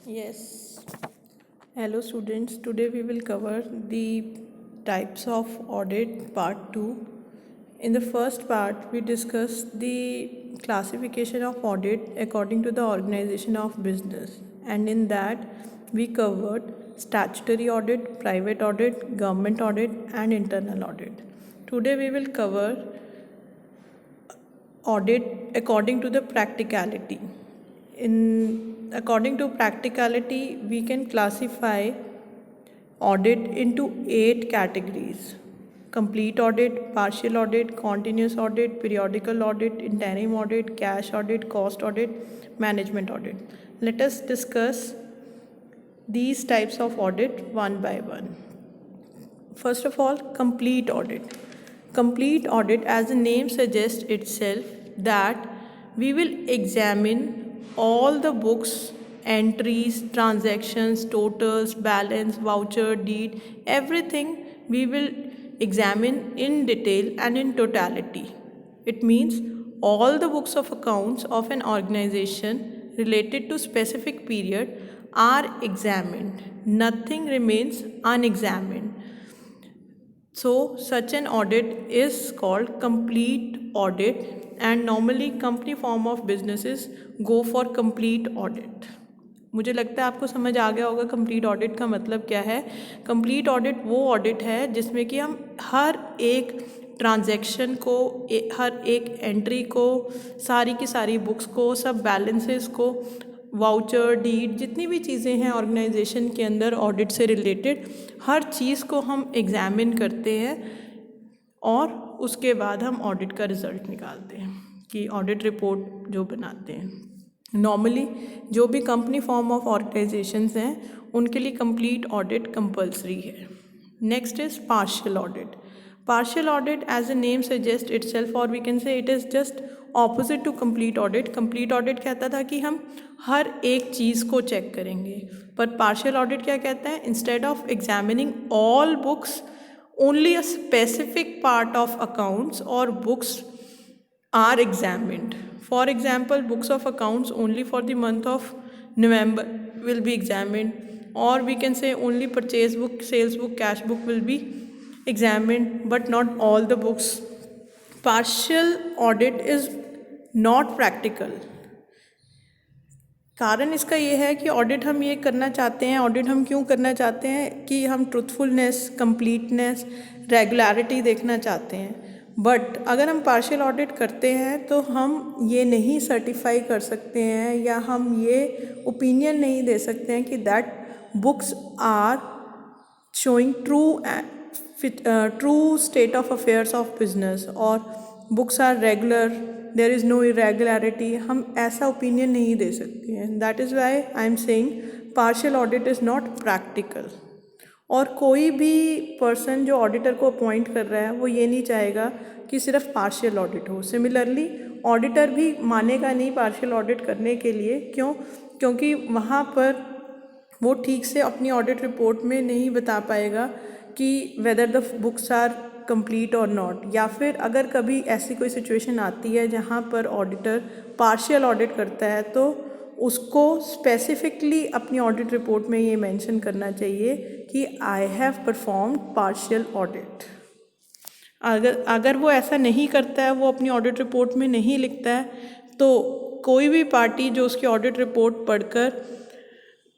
Yes. Hello students. Today we will cover the types of audit part 2. In the first part we discussed the classification of audit according to the organization of business, and in that we covered statutory audit, private audit, government audit and internal audit. Today we will cover audit according to the practicality. According to practicality, we can classify audit into 8 categories: complete audit, partial audit, continuous audit, periodical audit, interim audit, cash audit, cost audit, management audit. Let us discuss these types of audit one by one. First of all, complete audit. Complete audit, as the name suggests itself, that we will examine all the books, entries, transactions, totals, balance, voucher, deed, everything we will examine in detail and in totality. It means all the books of accounts of an organization related to specific period are examined. Nothing remains unexamined. So such an audit is called complete audit, and normally company form of businesses go for complete audit. मुझे लगता है आपको समझ आ गया होगा complete audit का मतलब क्या है. कंप्लीट ऑडिट वो ऑडिट है जिसमें कि हम हर एक ट्रांजैक्शन को, हर एक एंट्री को, सारी की सारी बुक्स को, सब बैलेंसेस को, वाउचर, डीड, जितनी भी चीज़ें हैं ऑर्गेनाइजेशन के अंदर ऑडिट से रिलेटेड, हर चीज़ को हम एग्ज़ामिन करते हैं और उसके बाद हम ऑडिट का रिज़ल्ट निकालते हैं कि ऑडिट रिपोर्ट जो बनाते हैं. नॉर्मली जो भी कंपनी फॉर्म ऑफ ऑर्गेनाइजेशंस हैं उनके लिए कंप्लीट ऑडिट कंपलसरी है. Next is partial audit. Partial audit, as a name suggest itself, और we can say it is just opposite to complete audit. Complete audit कहता था कि हम हर एक चीज़ को चेक करेंगे, पर पार्शियल ऑडिट क्या कहता है? Instead of examining all books, only a specific part of accounts और books are examined. For example, books of accounts only for the month of November will be examined, or we can say only purchase book, sales book, cash book will be examined, but not all the books. Partial audit is not practical. कारण इसका ये है कि audit हम ये करना चाहते हैं. ऑडिट हम क्यों करना चाहते हैं? कि हम ट्रूथफुलनेस, कंप्लीटनेस, रेगुलरिटी देखना चाहते हैं. बट अगर हम पार्शियल ऑडिट करते हैं तो हम ये नहीं सर्टिफाई कर सकते हैं या हम ये ओपिनियन नहीं दे सकते हैं कि that books are showing true state of affairs of business और books are regular, there is no irregularity. हम ऐसा ओपिनियन नहीं दे सकते हैं. That is why I am saying partial audit is not practical. और कोई भी पर्सन जो ऑडिटर को अपॉइंट कर रहा है वो ये नहीं चाहेगा कि सिर्फ पार्शियल ऑडिट हो. सिमिलरली ऑडिटर भी मानेगा नहीं पार्शियल ऑडिट करने के लिए. क्यों? क्योंकि वहाँ पर वो ठीक से अपनी ऑडिट रिपोर्ट में नहीं बता पाएगा कि whether the books are complete और नॉट. या फिर अगर कभी ऐसी कोई सिचुएशन आती है जहाँ पर ऑडिटर पार्शियल ऑडिट करता है तो उसको स्पेसिफिकली अपनी ऑडिट रिपोर्ट में ये मेंशन करना चाहिए कि I have performed partial audit. अगर वो ऐसा नहीं करता है, वो अपनी ऑडिट रिपोर्ट में नहीं लिखता है, तो कोई भी पार्टी जो उसकी ऑडिट रिपोर्ट पढ़कर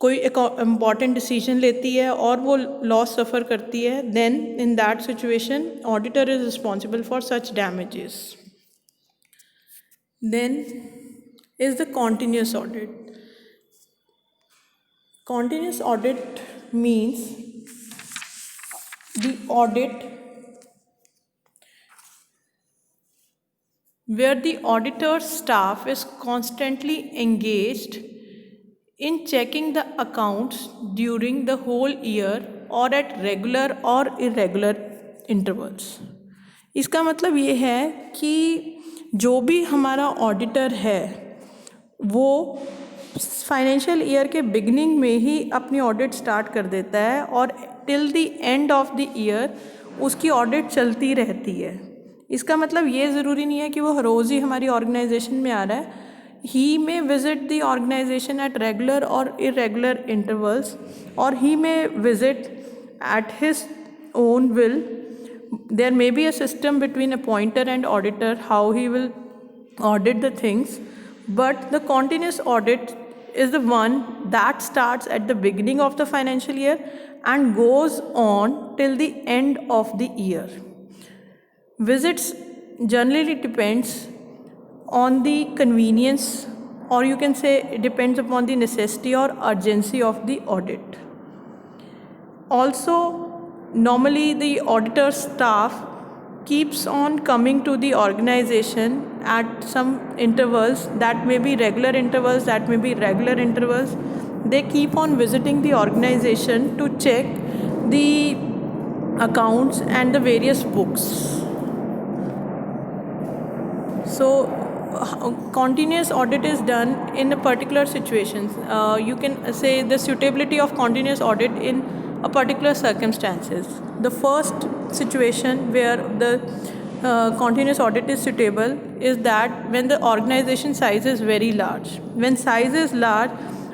कोई एक इम्पॉर्टेंट डिसीजन लेती है और वो लॉस सफ़र करती है, then in that situation auditor is responsible for such damages. Then is the continuous audit. Continuous audit means the audit where the auditor's staff is constantly engaged in checking the accounts during the whole year or at regular or irregular intervals. इसका मतलब ये है कि जो भी हमारा auditor है वो फाइनेंशियल ईयर के बिगनिंग में ही अपनी ऑडिट स्टार्ट कर देता है और till the end of the year उसकी ऑडिट चलती रहती है. इसका मतलब ये ज़रूरी नहीं है कि वो रोज़ ही हमारी ऑर्गेनाइजेशन में आ रहा है. he may visit the organization at regular or irregular intervals, or he may visit at his own will. There may be a system between appointer and auditor how he will audit the things, but the continuous audit is the one that starts at the beginning of the financial year and goes on till the end of the year. Visits generally depends on the convenience, or you can say it depends upon the necessity or urgency of the audit. Also, normally the auditor staff keeps on coming to the organization at some intervals, that may be regular intervals, that may be regular intervals. They keep on visiting the organization to check the accounts and the various books. So continuous audit is done in a particular situations. You can say the suitability of continuous audit in a particular circumstances. The first situation where the continuous audit is suitable is that when the organization size is very large. When size is large,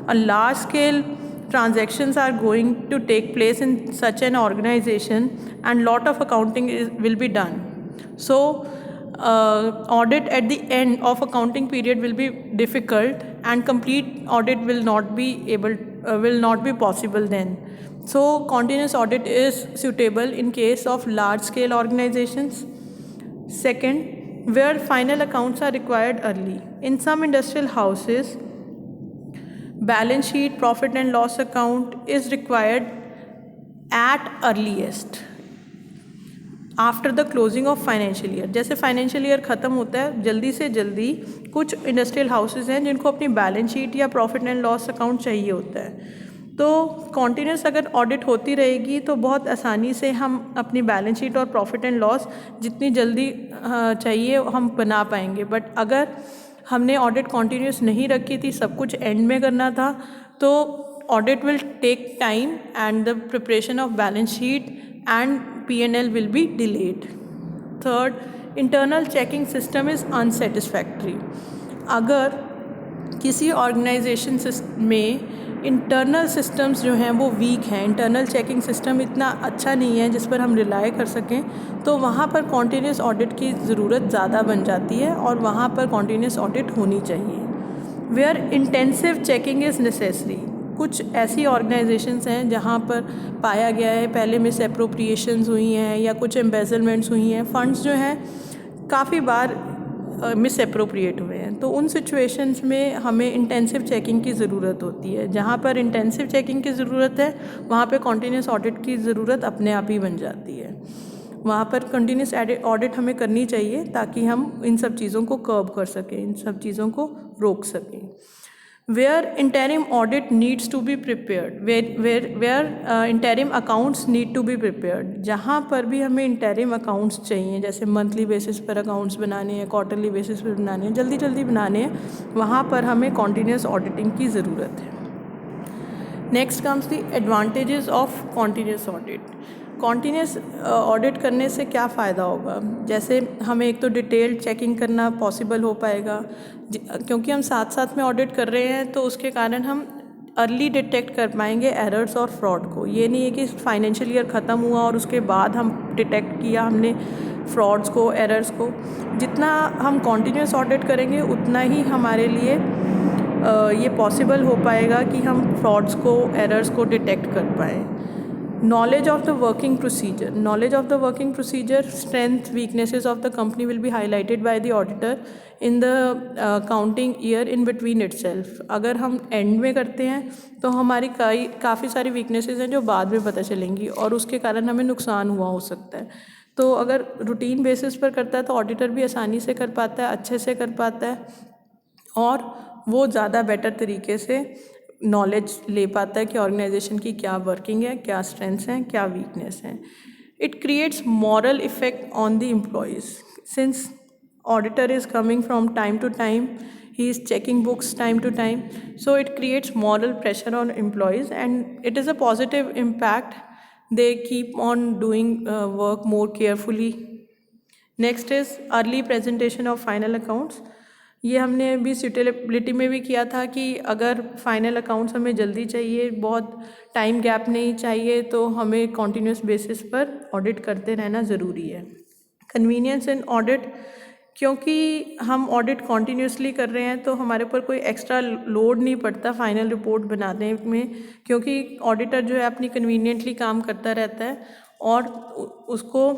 a large scale transactions are going to take place in such an organization, and lot of accounting will be done. So audit at the end of accounting period will be difficult, and complete audit will not be possible then. So continuous audit is suitable in case of large scale organizations. Second, where final accounts are required early. In some industrial houses, balance sheet, profit and loss account is required at earliest after the closing of financial year. जैसे financial year ख़त्म होता है, जल्दी से जल्दी कुछ industrial houses हैं जिनको अपनी बैलेंस शीट या प्रॉफिट एंड लॉस अकाउंट चाहिए होता है. तो कॉन्टीन्यूस अगर ऑडिट होती रहेगी तो बहुत आसानी से हम अपनी बैलेंस शीट और प्रॉफिट एंड लॉस जितनी जल्दी चाहिए हम बना पाएंगे. बट अगर हमने ऑडिट कॉन्टीन्यूस नहीं रखी थी, सब कुछ एंड में करना था, तो audit will take time and the preparation of balance sheet and P&L will be delayed. Third, internal checking system is unsatisfactory. अगर किसी ऑर्गेनाइजेशन में इंटरनल सिस्टम्स जो हैं वो वीक हैं, इंटरनल चेकिंग सिस्टम इतना अच्छा नहीं है जिस पर हम रिलाई कर सकें, तो वहाँ पर कॉन्टीन्यूस ऑडिट की ज़रूरत ज़्यादा बन जाती है और वहाँ पर कॉन्टीन्यूस ऑडिट होनी चाहिए. Where intensive checking is necessary. कुछ ऐसी ऑर्गेनाइजेशंस हैं जहाँ पर पाया गया है पहले मिस एप्रोप्रिएशंस हुई हैं या कुछ एम्बेजलमेंट्स हुई हैं, फंड्स जो हैं काफ़ी बार मिस एप्रोप्रिएट हुए हैं. तो उन सिचुएशंस में हमें इंटेंसिव चेकिंग की ज़रूरत होती है. जहाँ पर इंटेंसिव चेकिंग की ज़रूरत है वहाँ पे कॉन्टीन्यूस ऑडिट की ज़रूरत अपने आप ही बन जाती है. वहाँ पर कंटिन्यूस ऑडिट हमें करनी चाहिए ताकि हम इन सब चीज़ों को कर्ब कर सकें, इन सब चीज़ों को रोक सकें. Where interim audit needs to be prepared, where interim accounts need to be prepared. जहाँ पर भी हमें interim accounts चाहिए, जैसे मंथली बेसिस पर accounts बनाने हैं, क्वार्टरली बेसिस पर बनाने हैं, जल्दी जल्दी बनाने हैं, वहाँ पर हमें continuous auditing की ज़रूरत है. Next comes the advantages of continuous audit. Continuous audit करने से क्या फ़ायदा होगा. जैसे हमें एक तो डिटेल्ड चेकिंग करना पॉसिबल हो पाएगा, क्योंकि हम साथ साथ में ऑडिट कर रहे हैं, तो उसके कारण हम अर्ली डिटेक्ट कर पाएंगे एरर्स और फ्रॉड को. ये नहीं है कि फाइनेंशियल ईयर ख़त्म हुआ और उसके बाद हम डिटेक्ट किया हमने फ्रॉड्स को, एरर्स को. जितना हम कॉन्टीन्यूस ऑडिट करेंगे उतना ही हमारे लिए ये पॉसिबल हो पाएगा कि हम फ्रॉड्स को, एरर्स को डिटेक्ट कर पाएँ. Knowledge of the working procedure. Knowledge of the working procedure, strength, weaknesses of the company will be highlighted by the auditor in the accounting year in between itself. अगर हम and में करते हैं तो हमारी काफ़ी सारी weaknesses हैं जो बाद में पता चलेंगी और उसके कारण हमें नुकसान हुआ हो सकता है. तो अगर रूटीन बेसिस पर करता है तो ऑडिटर भी आसानी से कर पाता है, अच्छे से कर पाता है और वो ज़्यादा बेटर तरीके से नॉलेज ले पाता है कि ऑर्गेनाइजेशन की क्या वर्किंग है, क्या स्ट्रेंथ्स हैं, क्या वीकनेस हैं. It creates moral effect on the employees. Since auditor is coming from time to time, he is checking books time to time, so it creates moral pressure on employees and it is a positive impact. They keep on doing work more carefully. Next is early presentation of final accounts. ये हमने अभी suitability में भी किया था कि अगर final accounts हमें जल्दी चाहिए, बहुत टाइम गैप नहीं चाहिए, तो हमें कॉन्टीन्यूस बेसिस पर ऑडिट करते रहना ज़रूरी है। कन्वीनियंस इन ऑडिट, क्योंकि हम ऑडिट कॉन्टीन्यूसली कर रहे हैं तो हमारे ऊपर कोई एक्स्ट्रा लोड नहीं पड़ता फाइनल रिपोर्ट बनाने में, क्योंकि ऑडिटर जो है अपनी कन्वीनियंटली काम करता रहता है और उसको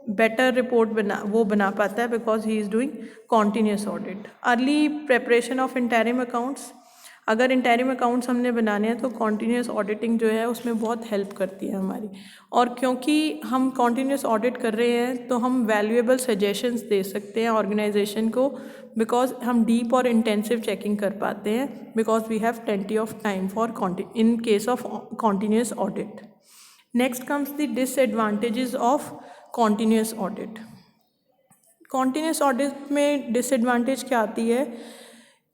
बेटर रिपोर्ट बना पाता है because he is doing continuous audit. Early preparation of interim accounts, अगर इंटरिम अकाउंट्स हमने बनाने हैं तो कॉन्टीन्यूस ऑडिटिंग जो है उसमें बहुत हेल्प करती है हमारी। और क्योंकि हम कॉन्टीन्यूस ऑडिट कर रहे हैं तो हम वैल्यूएबल सजेशंस दे सकते हैं ऑर्गेनाइजेशन को, बिकॉज हम डीप और इंटेंसिव चेकिंग कर पाते हैं, because we have plenty of time for in case of continuous audit. Next comes the disadvantages of continuous audit. Continuous audit में डिसएडवांटेज क्या आती है?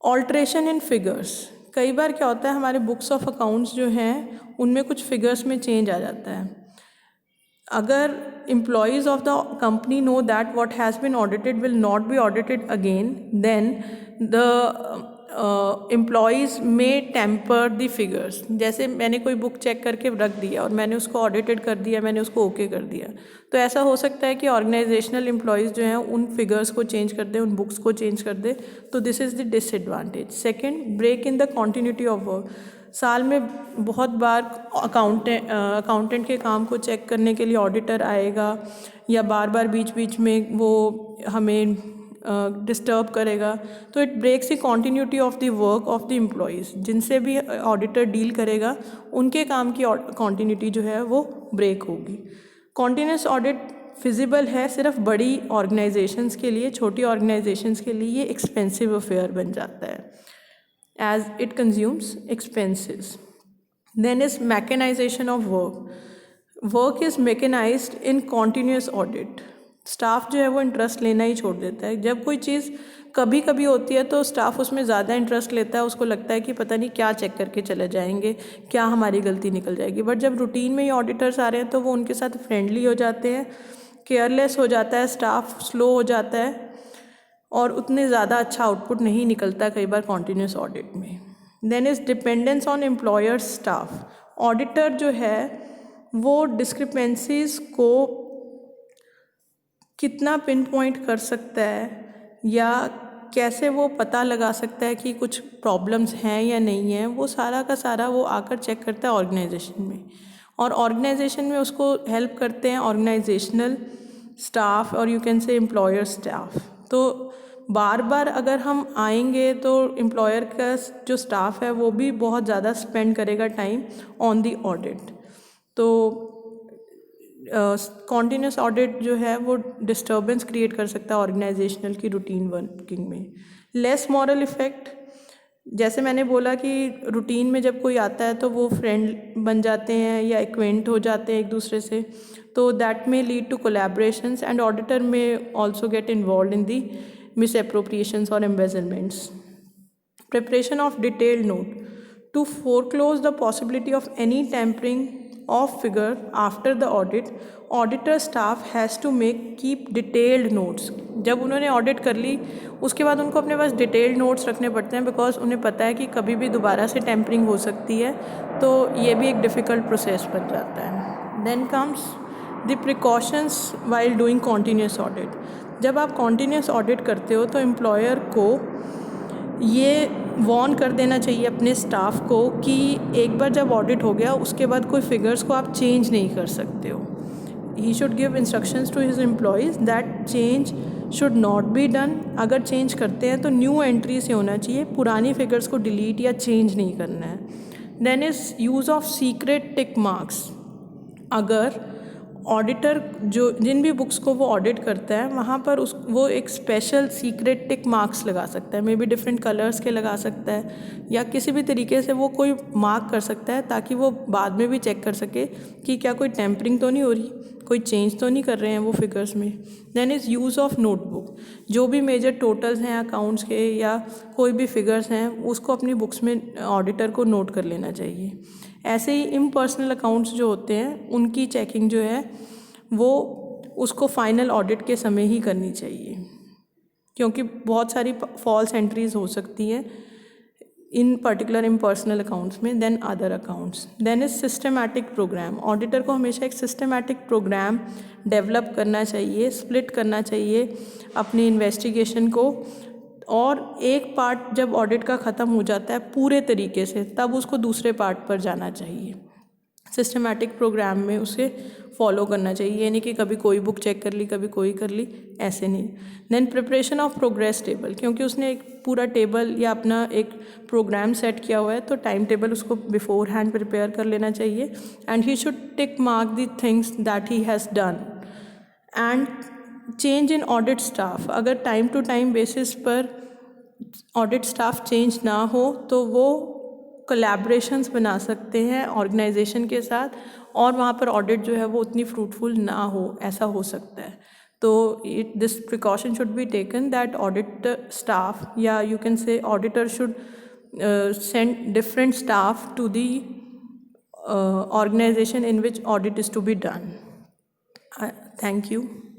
Alteration in figures. कई बार क्या होता है, हमारे बुक्स ऑफ अकाउंट्स जो हैं उनमें कुछ फिगर्स में चेंज आ जाता है। अगर employees of the company know that what has been audited will not be audited again, then the employees may tamper the figures. जैसे मैंने कोई बुक चेक करके रख दिया और मैंने उसको ऑडिटेड कर दिया, मैंने उसको ओके कर दिया, तो ऐसा हो सकता है कि ऑर्गेनाइजेशनल एम्प्लॉयज़ जो हैं उन फिगर्स को चेंज कर दे, उन बुक्स को चेंज कर दे, तो this is the disadvantage. Second, break in the continuity of work. साल में बहुत बार अकाउंटेंट के काम को चेक करने के लिए ऑडिटर आएगा, या बार बार बीच बीच में वो हमें डिस्टर्ब करेगा, तो it breaks the continuity of the work of the employees. जिनसे भी ऑडिटर डील करेगा उनके काम की कॉन्टीन्यूटी जो है वो ब्रेक होगी। कॉन्टीन्यूस ऑडिट फिजिबल है सिर्फ बड़ी ऑर्गेनाइजेशंस के लिए, छोटी ऑर्गेनाइजेशंस के लिए ये एक्सपेंसिव अफेयर बन जाता है as it consumes expenses. Then is mechanization of work. Work is mechanized in continuous audit. Staff जो है वो इंटरेस्ट लेना ही छोड़ देता है। जब कोई चीज़ कभी कभी होती है तो स्टाफ उसमें ज़्यादा इंटरेस्ट लेता है, उसको लगता है कि पता नहीं क्या चेक करके चले जाएंगे, क्या हमारी गलती निकल जाएगी। बट जब रूटीन में ही ऑडिटर्स आ रहे हैं तो वो उनके साथ फ्रेंडली हो जाते हैं, केयरलेस हो जाता है स्टाफ, स्लो हो जाता है और उतने ज़्यादा अच्छा आउटपुट नहीं निकलता कई बार कॉन्टीन्यूस ऑडिट में। Then is dependence on employer staff. Auditor जो है वो डिस्क्रिपेंसीज को कितना पिन पॉइंट कर सकता है या कैसे वो पता लगा सकता है कि कुछ प्रॉब्लम्स हैं या नहीं हैं, वो सारा का सारा वो आकर चेक करता है ऑर्गेनाइजेशन में, और ऑर्गेनाइजेशन में उसको हेल्प करते हैं ऑर्गेनाइजेशनल स्टाफ और यू कैन से एम्प्लॉयर स्टाफ। तो बार बार अगर हम आएंगे तो एम्प्लॉयर का जो स्टाफ है वो भी बहुत ज़्यादा स्पेंड करेगा टाइम ऑन दी ऑडिट। तो कॉन्टीन्यूस ऑडिट जो है वो डिस्टर्बेंस क्रिएट कर सकता है ऑर्गेनाइजेशनल की रूटीन वर्किंग में। लेस मॉरल इफ़ेक्ट, जैसे मैंने बोला कि रूटीन में जब कोई आता है तो वो फ्रेंड बन जाते हैं या एक्वेंट हो जाते हैं एक दूसरे से, तो that may lead to collaborations and auditor may also get involved in the misappropriations or embezzlements. Preparation of detailed note. To foreclose the possibility of any tampering of figure after the audit, auditor staff has to keep detailed notes. जब उन्होंने audit कर ली उसके बाद उनको अपने पास detailed notes रखने पड़ते हैं, बिकॉज उन्हें पता है कि कभी भी दोबारा से टेम्परिंग हो सकती है, तो ये भी एक डिफ़िकल्ट प्रोसेस बन जाता है। Then comes the precautions while doing continuous audit. जब आप कॉन्टीन्यूस ऑडिट करते हो तो एम्प्लॉयर को ये वार्न कर देना चाहिए अपने स्टाफ को कि एक बार जब ऑडिट हो गया उसके बाद कोई फिगर्स को आप चेंज नहीं कर सकते हो। He should give instructions to his employees that change should not be done. अगर चेंज करते हैं तो न्यू एंट्री से होना चाहिए, पुरानी फिगर्स को डिलीट या चेंज नहीं करना है। Then is use of secret tick marks. अगर ऑडिटर जो जिन भी बुक्स को वो ऑडिट करता है वहाँ पर वो एक स्पेशल सीक्रेट टिक मार्क्स लगा सकता है, मे बी डिफरेंट कलर्स के लगा सकता है या किसी भी तरीके से वो कोई मार्क कर सकता है ताकि वो बाद में भी चेक कर सके कि क्या कोई टेम्परिंग तो नहीं हो रही, कोई चेंज तो नहीं कर रहे हैं वो फिगर्स में। Then is use of notebook. जो भी मेजर टोटल्स हैं अकाउंट्स के या कोई भी फिगर्स हैं उसको अपनी बुक्स में ऑडिटर को नोट कर लेना चाहिए। ऐसे ही इम्पर्सनल अकाउंट्स जो होते हैं उनकी चेकिंग जो है वो उसको फाइनल ऑडिट के समय ही करनी चाहिए। क्योंकि बहुत सारी फॉल्स एंट्रीज हो सकती हैं इन पर्टिकुलर इम्पर्सनल अकाउंट्स में then other accounts. Then is systematic programme. Auditor को हमेशा एक सिस्टमैटिक प्रोग्राम डेवलप करना चाहिए, स्प्लिट करना चाहिए अपनी इन्वेस्टिगेशन को, और एक पार्ट जब ऑडिट का ख़त्म हो जाता है पूरे तरीके से तब उसको दूसरे पार्ट पर जाना चाहिए। सिस्टमैटिक प्रोग्राम में उसे फॉलो करना चाहिए, यानी कि कभी कोई बुक चेक कर ली कभी कोई कर ली, ऐसे नहीं। Then preparation of progress table, क्योंकि उसने एक पूरा टेबल या अपना एक प्रोग्राम सेट किया हुआ है तो टाइम टेबल उसको बिफोर हैंड प्रिपेयर कर लेना चाहिए। And he should tick mark the things that he has done. And change in audit staff, अगर टाइम टू टाइम बेसिस पर ऑडिट स्टाफ चेंज ना हो तो वो कोलैबोरेशंस बना सकते हैं ऑर्गेनाइजेशन के साथ, और वहाँ पर ऑडिट जो है वो उतनी फ्रूटफुल ना हो, ऐसा हो सकता है। तो this precaution should be taken that audit staff या you can say auditor should send different staff to the organization in which audit is to be done. Thank you.